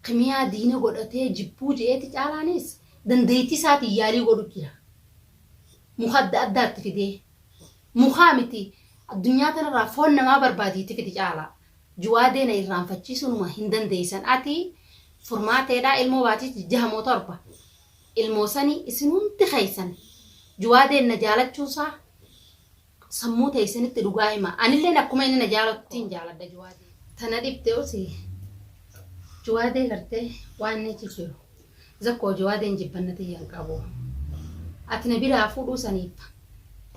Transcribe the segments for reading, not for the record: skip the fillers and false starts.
قميا دينا قدرتي جبو جيتي جالانيس دنديتي ساتي يالي قدرتي مخد أدات في دي مخامتي الدنيا ترى فون ما بربادي تفيدي جالا جوادين إيران فتشيسون ما هندن ديسان أتي فرماتي دا المواتي جها موتوربا الموساني اسنون تخيسن جوادين نجالة تشوسا سمو تيسن التلقاي ما أنا اللي نكمين نجالة تنجالة دا جوادين تنادي بتوسي جوادي غرتي واني تشيرو زكو جوادين جبنتي ينقابو أتنبي رافو سنيب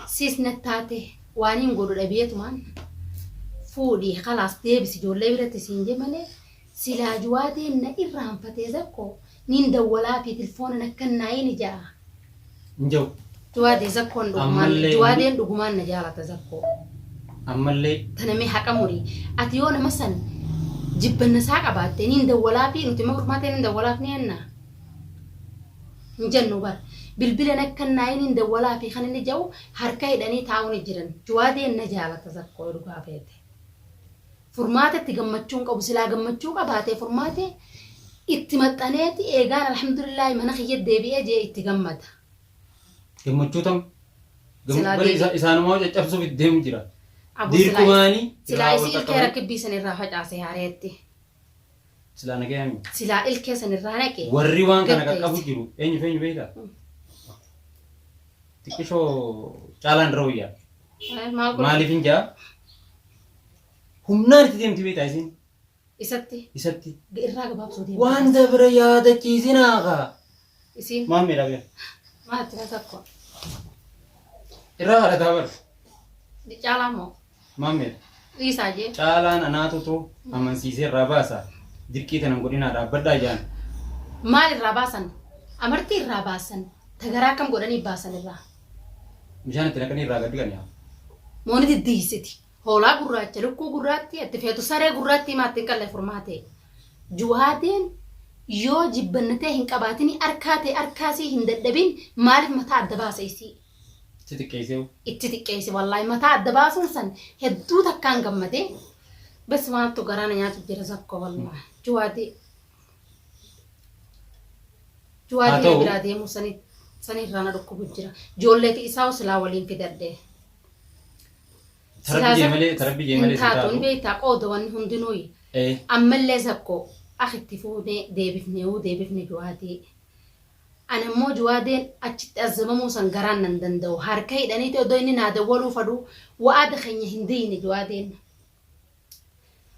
سيس نتاتي واني نقول ربيت مان فودي خلاص ديبس جولي برت سينجي مالي سلا جوادين نيران فتي زكو نين دولا في تلفون نكن ناين جا نجو جوادي زكو دوغمان جوادين دوغمان نجالة زكو أمالي تنمي حقا مري أتيونا مثلا جبنا ساقا باتي نين دولا في نتي مغرماتي نين دولا في نينا نجنو بار بالبلا نكن ناين دولا في خليني جو هركاي داني تاوني جيران جوادين نجالة زكو دوغا فيتي فرماتي تجمعتشون أو سلا جمعتشون أبعته فرماتي اتمتناتي إيجان الحمد لله من خيّت دبي أجي اتجمعت. جمعتشوتم بل إذا ما جت أبصو في الدم جرا. أبو دير كماني. سلا إسيل كركب بيسن الراحة عسى عريتي. سلا نجامي. سلا الكيسن الراحة كي. والريوان كنا كأبو جرو. إني فين بيدا. تكشو جالان رويا. مالي فين جا. هم نار تديم تبي تعزين. إساتي. إساتي. الراجع باب سودي. وان دبر يا ده كيزين آغا. إسين. ما ميرا بيا. ما ترى الراجع دبر. دي جالامو. ما مير. ريساجي. جالان أنا تو أمن سيسير راباسا. ديركي تنقولنا رابدا جان. ما الراباسن. أمرتي الراباسن. تجراكم قرني باسن الرا. مشان تلاقني راجع بيجانيا. موني ديستي. هولا غراتي لكو غراتي اتفيتو ساري غراتي ما تنقل فرماتي جوادين يو جبنته هنقباتني اركاتي اركاسي هنددبين مالف متى دباسيسي اتتكيسي والله متى دباسن سن هدو تكان غمدي بس ما تو غرانا يا تجرزكو والله جوادي برادي مو سني رانا دكو بجرا جولتي اساو سلا ولين في دده تربي جمالي تاتون بيتا قودوان هندنوي أما اللي زكو أخي تفوني ديبفني جوادي أنا مو جوادين أجت الزمامو سنجران نندندو هاركاي داني توديني نادولو فدو وأدخني هنديني جوادين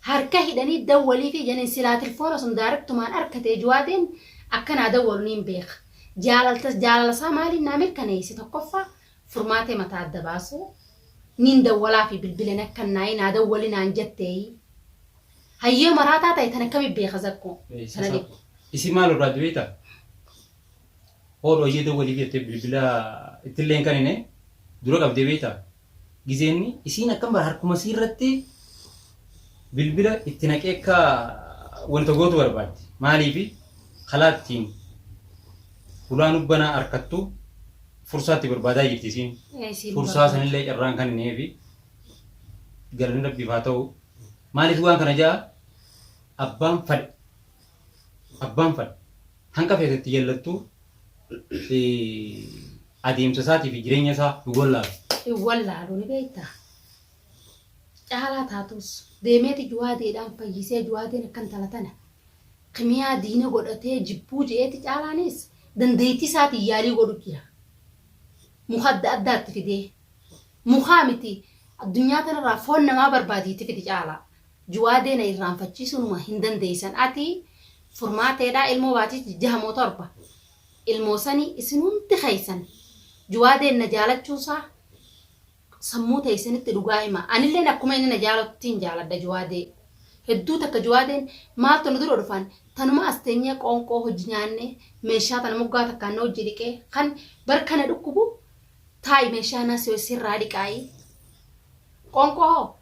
هاركاي داني دولي في جنين سلات الفورس دارك تمان أركتي جوادين أكن أدولو نين بيخ جالل سامالي نامر كنيسي تقفى فرماتي متعد باسو نين دولا في بالبلنا كناين هذا ولنا عن جتي هيا مراتا تاي تنكمي بيخزكو سنالي اسي مالو رادويتا هو يدو ولي في بالبلا التلين كانينه دروك ابدي بيتا جيزيني اسينا كمبر هركم سيرتي بالبلا اتنكيكا وانت غوتو برباد مالي في خلاتين فلان بنا اركتو فرصات بربادا جبتيسين فرصة سنلي جران كان نيفي قالنا ربي فاتو مالي توان كان جاء أبان فد هنكا في تجلتو أديم ساتي في جرينيا سا يقول لوني بيتا جالا تاتوس ديمتي جوادي دام فيسي جوادي نكن تلاتنا قميا دينا قدرتي جبو جيتي جالانيس دنديتي ساتي يالي قدرتي مخد أدات في دي مخامتي الدنيا ترى فون ما بربادي تفيدي جالا جوادين إيران فتشيسون ما هندن ديسان أتي فرماتي دا المواتي جها موتوربا الموساني اسنون تخيسن جوادين نجالة تشوسا سمو تيسن التلقاي ما أنا اللي نكمين نجالة تنجالة دا جوادي هدو تك جوادين ما تندر رفان تنما أستنيا كونكو هجناني ميشا تنمقا تكانو جيريكي خان بركنا دكبو تاي ميشانا سير راديكاي كونكو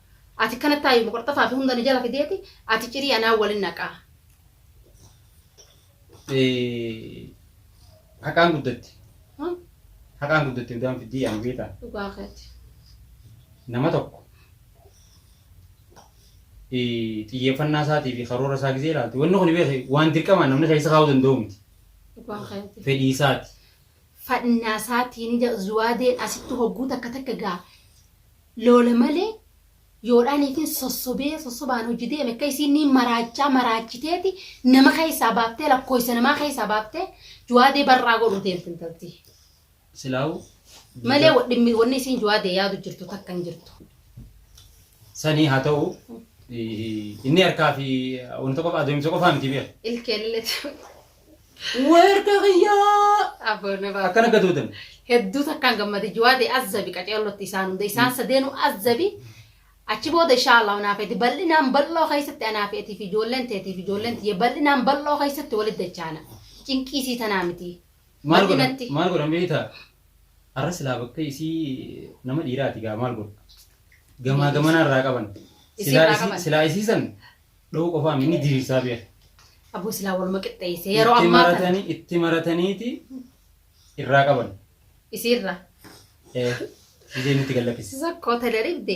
ati kana tayi mo korta fa fi hunda jala fi dieti ati ciri ana awwalin naqa hakan guddatti dan fi di am beta ugaxet nama tokko xiyyeeffannaa isaatii fi karoora isaa gisee ilaaltu. Wanni kun beekee waan dirqamaan namni keessa kaa'uu danda'u miti. Fedhii isaati. Fadhinaa isaatiin zuwaadeen asitti hogguu takka gaa loola malee yoodhaaniitiin sossobaan hojjetee akka isiin ni maraachiteeti nama keessaa baaftee lakkoofsa namaa keessaa baaftee zuwaadee barraa godhu deemtintalti. Silaawu. Malee wanni isiin zuwaadee yaadu jirtu takka hin jirtu. Sanii haa ta'u inni harkaa fi wanta qofa adeemsa qofaa miti beeku. Ilkeelleti. Warqa qiyyaa. Akkana gatuutan. Hedduu takkaan gammade zuwaadee azzabi qaceellotti isaan hunda isaan sadeenuu azzabi. Achi booda inshallah naafeeti bal'inaan bal'oo keessatti anaafeetii fi ijoolleen teetii fi ijoolleen tiyya bal'inaan bal'oo keessatti walitti dachaana. Cinqiisii tanaa miti. Maal godhan beektaa? Har'a silaa bakka isii nama dhiiraati gaa maal godha? Gamaa gamanaa irraa qaban. Silaa isiisan dhowuu qofaa inni diriirsaa beeka. Abbo silaa waluma qixxeessee yeroo ammaa kana itti marataniiti irraa qaban. Isiirra. Isheen itti gallakkisi. Sakkoo talaribde.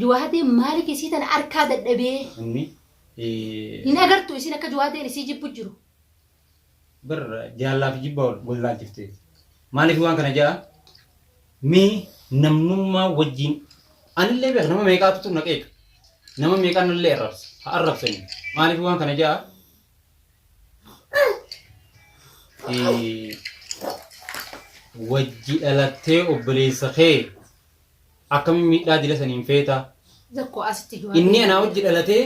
Juwaadee maaliif isii tana harkaa dadhabee? Hin agartu isiin akka juwaadeen isii jibbu jiru. Barra jaallaa fi jibba wal laalchiftee. Maaliif waan kana jaa? Mee namnummaa wajjin anillee beeka nama meeqaatu naqeeka. Nama meeqaan illee arrabsanii. Maaliif waan kana jaa? Wajji dhalattee obboleessa kee akkamiin miidhaa dila saniin feeta. Inni anaa wajji dhalatee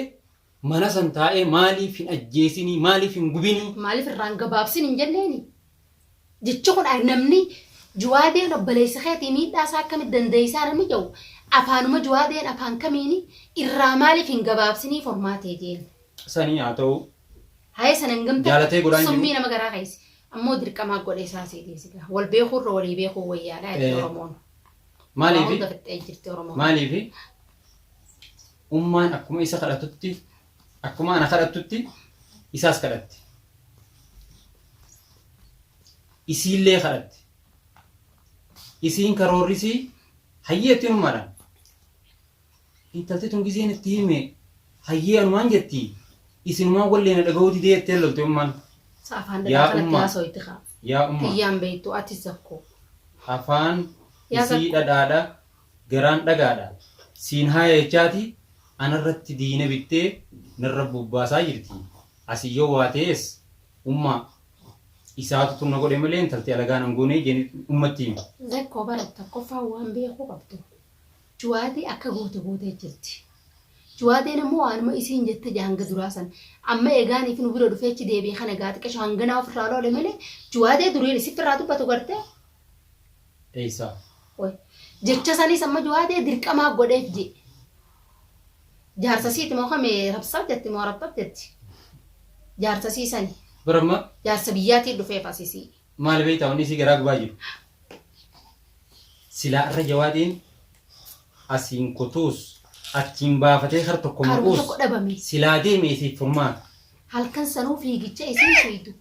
mana san taa'ee maaliif hin ajjeesinii maaliif hin gubinii. Maaliif irraan gabaabsin hin jenneeni. Jechi kun namni juwaadeen obboleessa keetii miidhaa isaa akkamitti dandeessaa namni jiru afaanuma juwaadeen afaan kamiini irraa maaliif hin gabaabsinii formaatee jeen. Sanii haa ta'u. Haye sanan gamta. Jaalatee godhaan jiru. Summii nama garaa keessi. Ammoo dirqamaa godhee isaa seeteessiga. Wal beekuurra walii beekuu wayyaadha itti Oromoon. Maaliif ummaan akkuma isa kadhatutti akkuma ana kadhatutti isaas kadhatti. Isiillee kadhatti. Isiin karoorrisii hayyeetti ummaadhaan. Intalti tun giseen itti hime hayyee anumaan jetti isinumaan walleena dhaga'uuti deettee loltee ummaan. Yaa ummaa. Yaa ummaa. Kiyyaan beektu ati zakko. Afaan isii dhadhaadha garaan dhagaadha. Siin haaya jechaati anarratti diina bittee narra bobbaasaa jirti. Asii yoo waa ta'es ummaa isaatu tunna godhe malee intalti alagaan angoonee jeni ummatti hima. Zakkoo baratta qofaa waan beekuu qabdu. Juwaadee akka goote jirti. Juwaadeen immoo waanuma isiin jette hanga duraa san amma eegaaniif nu bira dhufeechi deebi'ee kana gaati qashu hanganaa ofirraa loole malee juwaadee duriin isifirraa dubbatu garte. Eessa? Jecha sanis amma juwaadee dirqamaa godheef je. Jaarsa siiti moo kamee rabsaaf jetti moo rabbaaf jetti. Jaarsa siisani. Baramma. Jaarsa biyyaatiin dhufeef asisii. Maal beektaa wanni isii garaa gubaa jiru. Silaa irra jawaadeen asiin kutuus achiin baafatee kar tokko maquus silaa deemee isiif furmaata. Halkan sanuu fiigicha isiin fiidu.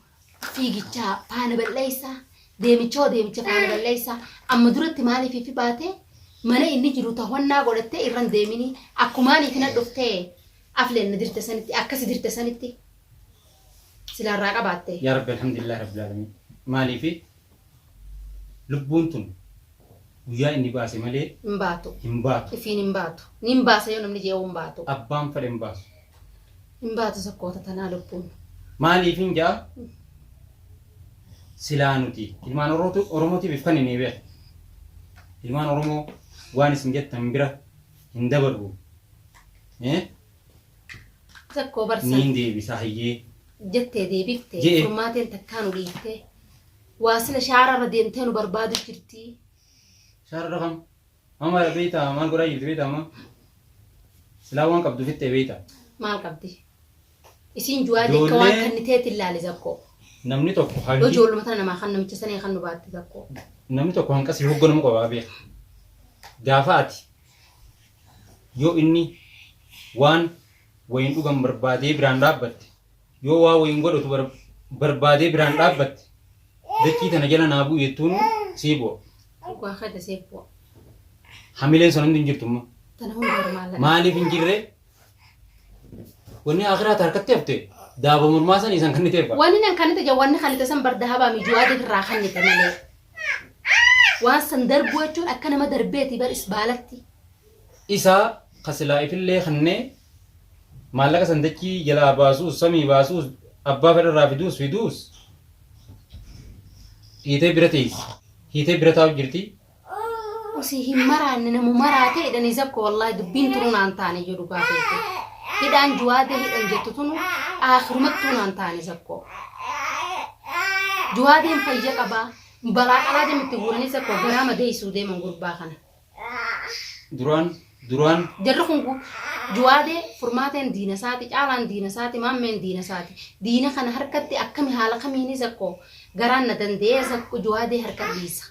Fiigicha faana balleessaa. Deemicha faana balleessaa. Amma duratti maaliif ifi baatee mana inni jiru tahonnaa godhattee irran deemini akkumaan itina dhuftee afleen dirte sanitti akkasi dirte sanitti silaa irraa qabaatte. Yaa Rabbi alhamdulillah rabbil alamin. Maaliif lubbuun tun guyyaa inni baase malee hin baatu. Hin baatu. Ifiin hin baatu. Nin baasa yoo namni jeewu hin baatu. Abbaan fedhe hin baasu. Hin baatu sakkoota tanaa lubbuun. Maaliif hin jaa? Silaa nuti ilmaan Oromootiif ifkan hin beeku. Ilmaan Oromoo waan isin jettan bira hin dabarru. Sakkoo barsa. Niin deebisa hayyee. Jettee deebiftee furmaateen takkaa nu dhiiftee waa sila shaararra deemtee nu barbaadu jirti. Shaararra kam? Amma beektaa maal godhaa jirti beektaa amma? Silaa waan qabdu fittee beektaa? Maal qabdi? Isiin juwaadee akka waan kanniteetti ilaali zakkoo. Namni tokko hangi. Yoo ijoolluma tana namaa kan namicha sanii kan nu baatte zakkoo. Namni tokko hanqasii hogganamu qabaa beeka. Gaafa ati yoo inni waan wayin dhugan barbaadee biraan dhaabbatte yoo waa wayin godhatu barbaadee biraan dhaabbatte dachii tana jala naa bu'u jettuun sii bu'a. Waa kada sii bu'a. Hamileen sun hundi hin jirtummaa. Tana hundi maal? Maaliif hin jirre wanni akhiraa harkatti hafte daaba mormaa san isan kannite fa wani nan kanita ja wani khalita san bar dahaba mi juwaade irraa kannite malee waan san darbu jechuun akka nama darbeeti bar isbaalatti isa qasilaa ifillee kannee maallaqa sandachii jalaa baasuus samii baasuus abbaa fedharraa fiduus hiitee bira teessi hiitee bira taa'u jirti usi himmaraanne namu maraate hidhanii zakko wallahi dubbiin turuu naan taane jedhu gaafeete hidhaan juwaade hidhan jettu tunu akhirumattuu naan taane zakko juwaadeen fayya qabaa balaa qalaa deemti guuranii zakko garaama deessuu deeman gurbaa kana duraan jarri kungu juwaade furmaateen diina saati caalaan diina saati maammeen diina saati diina kana harkatti akkami haala kamiini zakko garaan na danda'ee zakko juwaade harka dhiisa